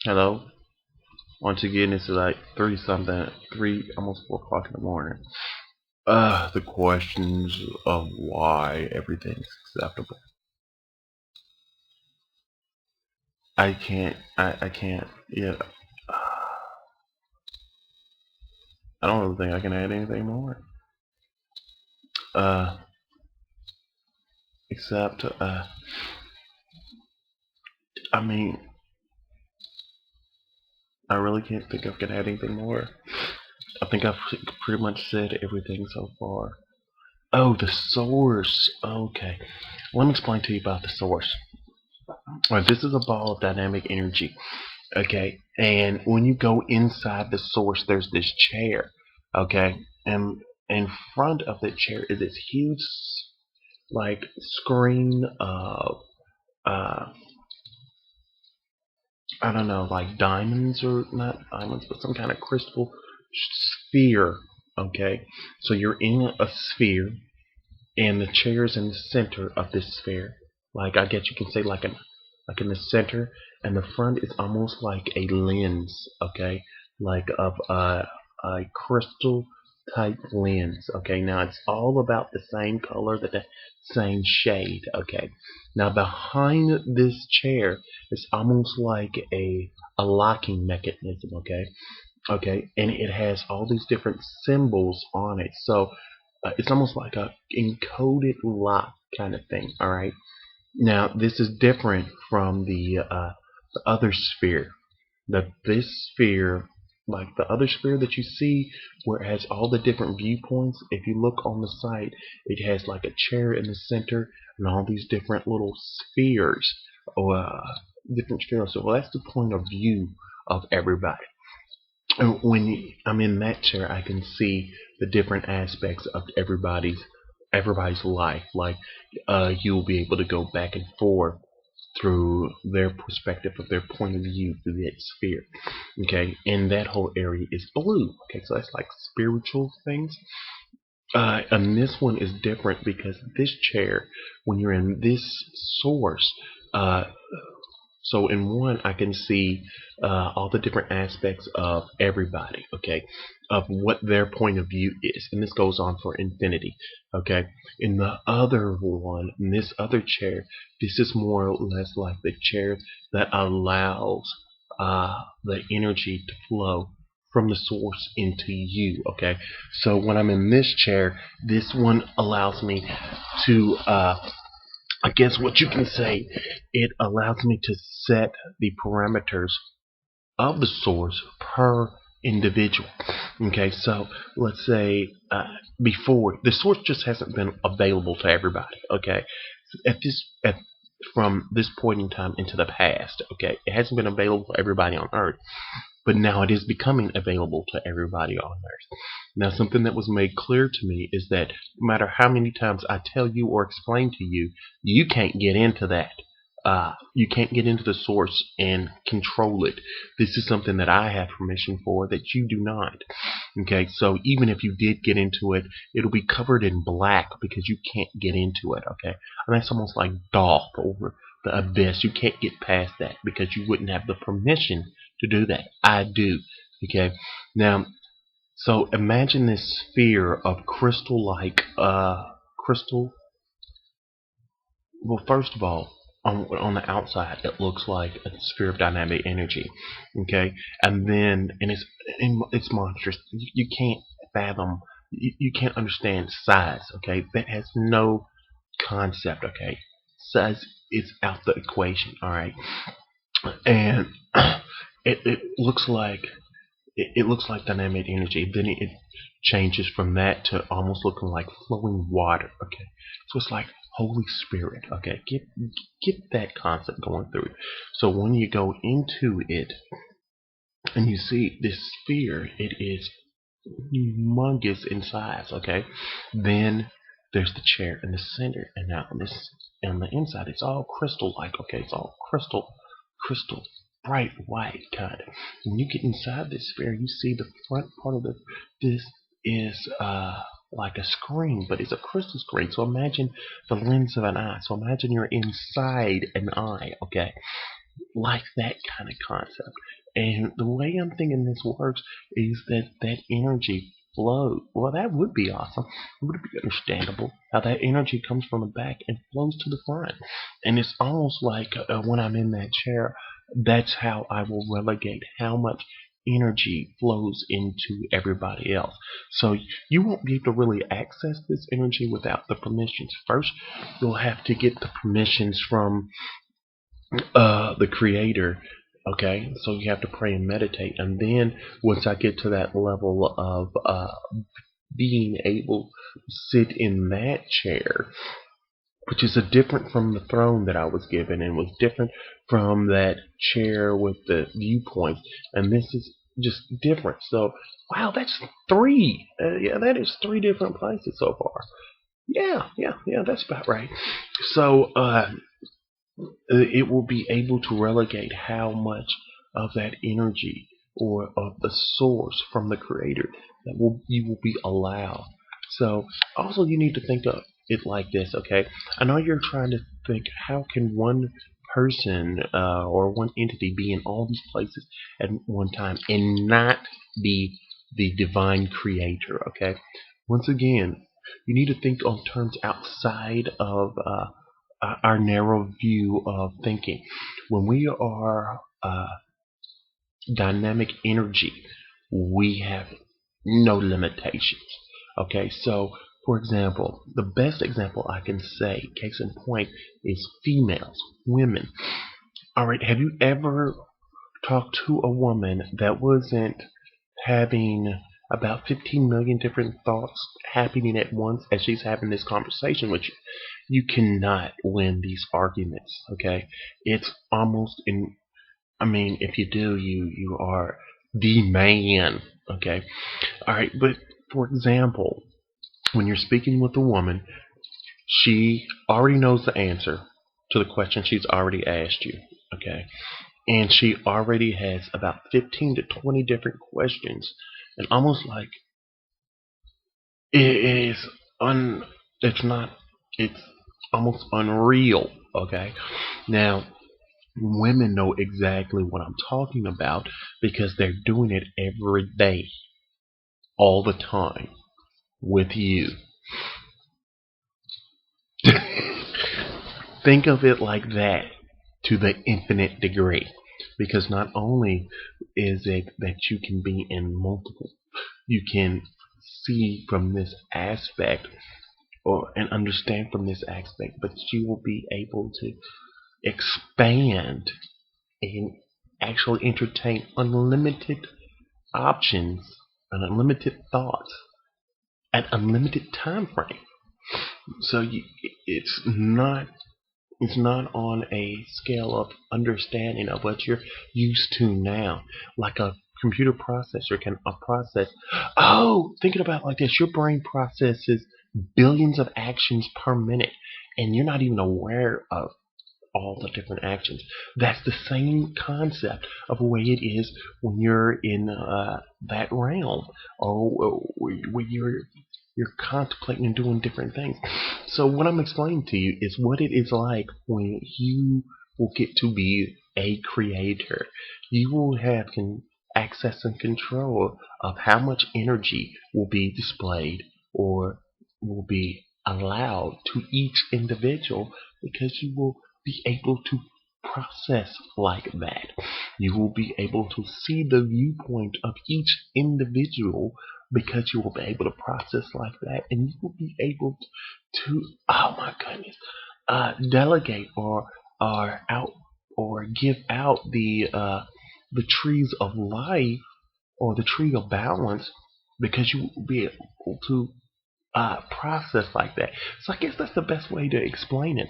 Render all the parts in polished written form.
Hello. Once again, it's like three something, three almost 4 o'clock in the morning. The questions of why everything's acceptable. I can't. I can't. Yeah. I don't really think I can add anything more. Uh, except I mean, I really can't think I can add anything more. I think I've pretty much said everything so far. Oh, the source. Okay. Let me explain to you about the source. Alright, this is a ball of dynamic energy. Okay, and when you go inside the source, there's this chair. Okay, and in front of the chair is this huge, like, screen of, uh, I don't know, like diamonds, or not diamonds, but some kind of crystal sphere. Okay, so you're in a sphere, and the chair's in the center of this sphere. Like, I guess you can say like in the center, and the front is almost like a lens, okay, like of a crystal type lens. Okay, now it's all about the same color, the same shade. Okay, now behind this chair is almost like a locking mechanism. Okay, and it has all these different symbols on it. So it's almost like a encoded lock kind of thing. All right. Now this is different from the other sphere. This sphere, like the other sphere that you see, where it has all the different viewpoints. If you look on the site, it has like a chair in the center and all these different little spheres, or different spheres. So that's the point of view of everybody. When I'm in that chair, I can see the different aspects of everybody's life. Like, you'll be able to go back and forth through their perspective of their point of view through that sphere. Okay, and that whole area is blue. Okay, so that's like spiritual things. And this one is different because this chair, when you're in this source, uh, so in one, I can see all the different aspects of everybody, okay, of what their point of view is, and this goes on for infinity, okay. In the other one, in this other chair, this is more or less like the chair that allows the energy to flow from the source into you, okay. So when I'm in this chair, this one allows me to I guess what you can say, it allows me to set the parameters of the source per individual. Okay, so let's say before the source just hasn't been available to everybody. Okay, at this at from this point in time into the past. Okay, it hasn't been available for everybody on Earth, but now it is becoming available to everybody on Earth. Now, something that was made clear to me is that no matter how many times I tell you or explain to you, you can't get into that. You can't get into the source and control it. This is something that I have permission for that you do not. Okay, so even if you did get into it, it'll be covered in black because you can't get into it. Okay, and that's almost like Dolph over the abyss. You can't get past that because you wouldn't have the permission to do that. I do. Okay, now, so imagine this sphere of crystal, like crystal. Well, first of all, on the outside, it looks like a sphere of dynamic energy. Okay, and it's monstrous. You can't fathom. You can't understand size. Okay, that has no concept. Okay, size is out the equation. All right, and it looks like it looks like dynamic energy. Then it changes from that to almost looking like flowing water. Okay, so it's like Holy Spirit. Okay, get that concept going through. So when you go into it and you see this sphere, it is humongous in size. Okay, then there's the chair in the center, and now this on the inside, it's all crystal like. Okay, it's all crystal, bright white kind. When you get inside this sphere, you see the front part of this is like a screen, but it's a crystal screen. So imagine the lens of an eye. So imagine you're inside an eye. Okay, like that kind of concept. And the way I'm thinking this works is that that energy flows. Well, that would be awesome. It would be understandable how that energy comes from the back and flows to the front. And it's almost like when I'm in that chair, that's how I will relegate how much energy flows into everybody else. So you won't be able to really access this energy without the permissions. First, you'll have to get the permissions from the creator. Okay, so you have to pray and meditate, and then once I get to that level of being able to sit in that chair, which is a different from the throne that I was given, and was different from that chair with the viewpoint, and this is just different. So, wow, that's three. Yeah, that is three different places so far. Yeah, that's about right. So, it will be able to relegate how much of that energy or of the source from the creator that will you will be allowed. So also you need to think of it like this, okay? I know you're trying to think how can one person or one entity be in all these places at one time and not be the divine creator, okay? Once again, you need to think on terms outside of our narrow view of thinking. When we are dynamic energy, we have no limitations. Okay, so for example, the best example I can say, case in point, is females, women. All right, have you ever talked to a woman that wasn't having about 15 million different thoughts happening at once as she's having this conversation with you? You cannot win these arguments, okay? It's almost in, I mean, if you do, you are the man, okay? All right, but for example, when you're speaking with a woman, she already knows the answer to the question she's already asked you, okay? And she already has about 15 to 20 different questions, and almost like it is un it's not it's almost unreal, okay? Now, women know exactly what I'm talking about because they're doing it every day, all the time, with you. Think of it like that to the infinite degree. Because not only is it that you can be in multiple, you can see from this aspect or and understand from this aspect, but you will be able to expand and actually entertain unlimited options and unlimited thoughts at unlimited time frame. So it's not on a scale of understanding of what you're used to now, like a computer processor can process. Oh, thinking about it like this, your brain processes billions of actions per minute, and you're not even aware of all the different actions. That's the same concept of the way it is when you're in that realm, or when you're contemplating and doing different things. So what I'm explaining to you is what it is like when you will get to be a creator. You will have access and control of how much energy will be displayed or will be allowed to each individual because you will be able to process like that. You will be able to see the viewpoint of each individual because you will be able to process like that, and you will be able to, oh my goodness, delegate or out or give out the trees of life or the tree of balance because you will be able to process like that. So I guess that's the best way to explain it.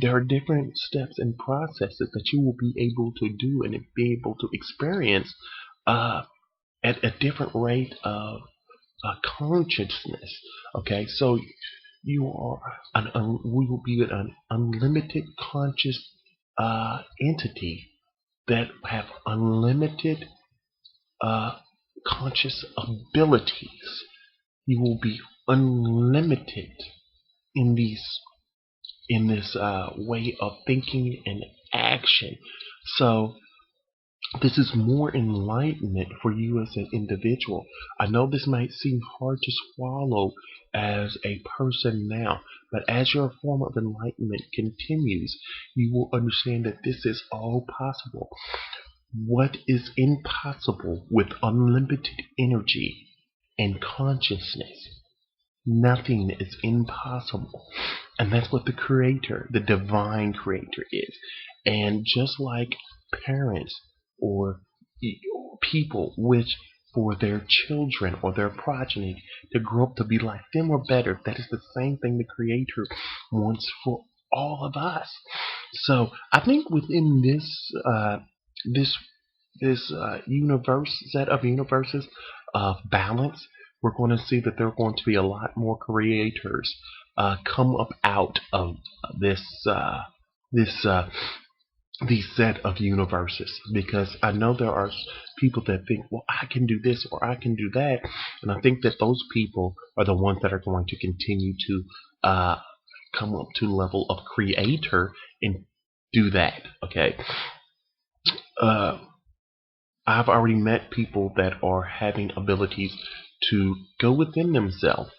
There are different steps and processes that you will be able to do and be able to experience uh, at a different rate of consciousness. Okay, so you are we will be an unlimited conscious entity that have unlimited uh, conscious abilities. You will be unlimited in these in this way of thinking and action. So this is more enlightenment for you as an individual. I know this might seem hard to swallow as a person now, but as your form of enlightenment continues, you will understand that this is all possible. What is impossible with unlimited energy and consciousness? Nothing is impossible. And that's what the Creator, the Divine Creator, is. And just like parents or people wish for their children or their progeny to grow up to be like them or better, that is the same thing the Creator wants for all of us. So I think within this universe set of universes of balance, we're going to see that there are going to be a lot more creators come up out of this this these set of universes, because I know there are people that think, well, I can do this or I can do that, and I think that those people are the ones that are going to continue to come up to the level of creator and do that. Okay. Uh, I've already met people that are having abilities to go within themselves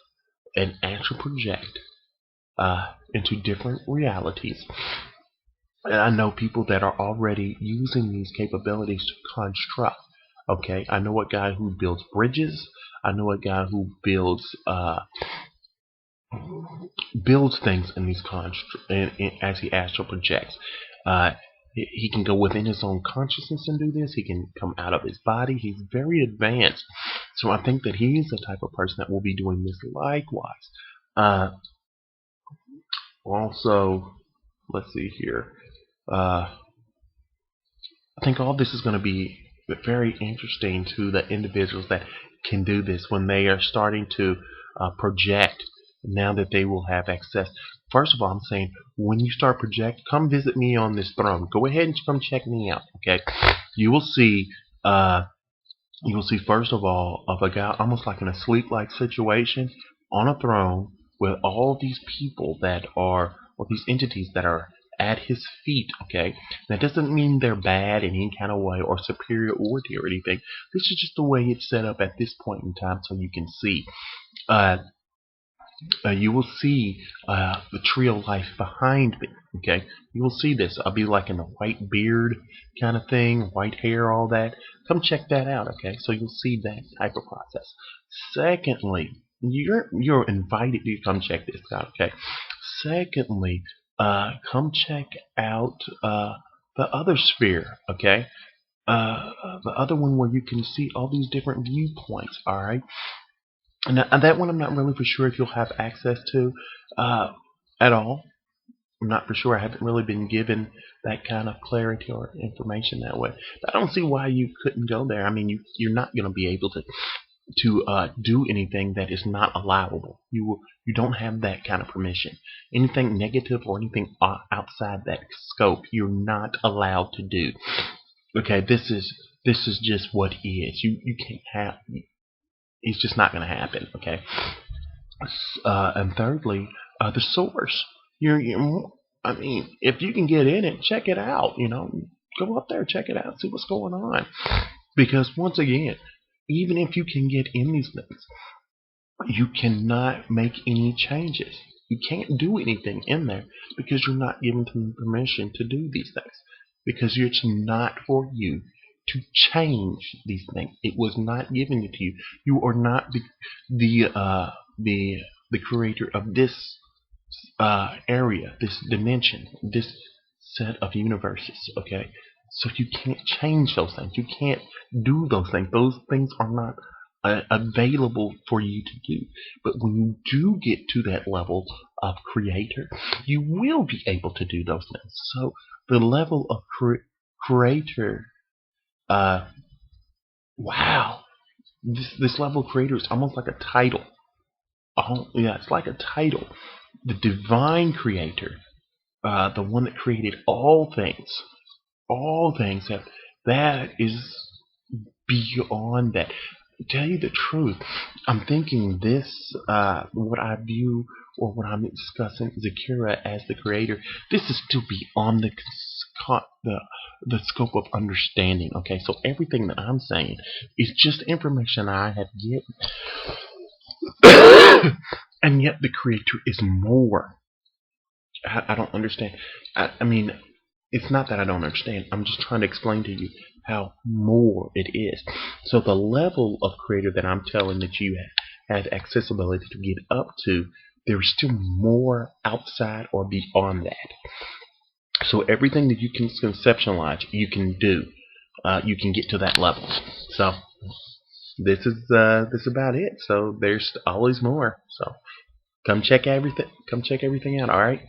and actually project into different realities. And I know people that are already using these capabilities to construct. Okay, I know a guy who builds bridges. I know a guy who builds things in these as he astral projects. He can go within his own consciousness and do this. He can come out of his body. He's very advanced. So I think that he's the type of person that will be doing this likewise. Also, let's see here. I think all this is going to be very interesting to the individuals that can do this when they are starting to project, now that they will have access. First of all, I'm saying, when you start project, come visit me on this throne. Go ahead and come check me out. Okay, you will see. First of all, of a guy almost like in a sleep-like situation on a throne with all these people that are, or these entities that are at his feet. Okay, that doesn't mean they're bad in any kind of way or superiority or anything. This is just the way it's set up at this point in time, so you can see. You will see the tree of life behind me. Okay, you will see this. I'll be like in a white beard kind of thing, white hair, all that. Come check that out. Okay, so you'll see that type of process. Secondly, you're invited to come check this out. Okay. Secondly, come check out the other sphere. Okay. The other one where you can see all these different viewpoints. All right. And that one I'm not really for sure if you'll have access to at all. I'm not for sure. I haven't really been given that kind of clarity or information that way. But I don't see why you couldn't go there. I mean, you're not going to be able to do anything that is not allowable. You don't have that kind of permission. Anything negative or anything outside that scope, you're not allowed to do. Okay, this is just what is. You can't have. It's just not going to happen. Okay. And thirdly, the source. I mean, if you can get in it, check it out. Go up there, check it out, see what's going on. Because once again, even if you can get in these things, you cannot make any changes. You can't do anything in there because you're not given permission to do these things. Because it's not for you to change these things. It was not given to you. You are not the creator of this area, this dimension, this set of universes. Okay, so you can't change those things. You can't do those things. Those things are not available for you to do. But when you do get to that level of creator, you will be able to do those things. So the level of creator, wow, this level of creator is almost like a title. Oh, yeah, it's like a title. The divine creator, the one that created all things, that is beyond that. To tell you the truth, I'm thinking this, what I view or what I'm discussing Zakira as the creator, this is still beyond the the scope of understanding. Okay, so everything that I'm saying is just information I have get, and yet the Creator is more. I don't understand. I mean, it's not that I don't understand. I'm just trying to explain to you how more it is. So the level of Creator that I'm telling that you have accessibility to get up to, there's still more outside or beyond that. So everything that you can conceptualize, you can do. You can get to that level. So this is about it. So there's always more. So come check everything. Come check everything out. All right.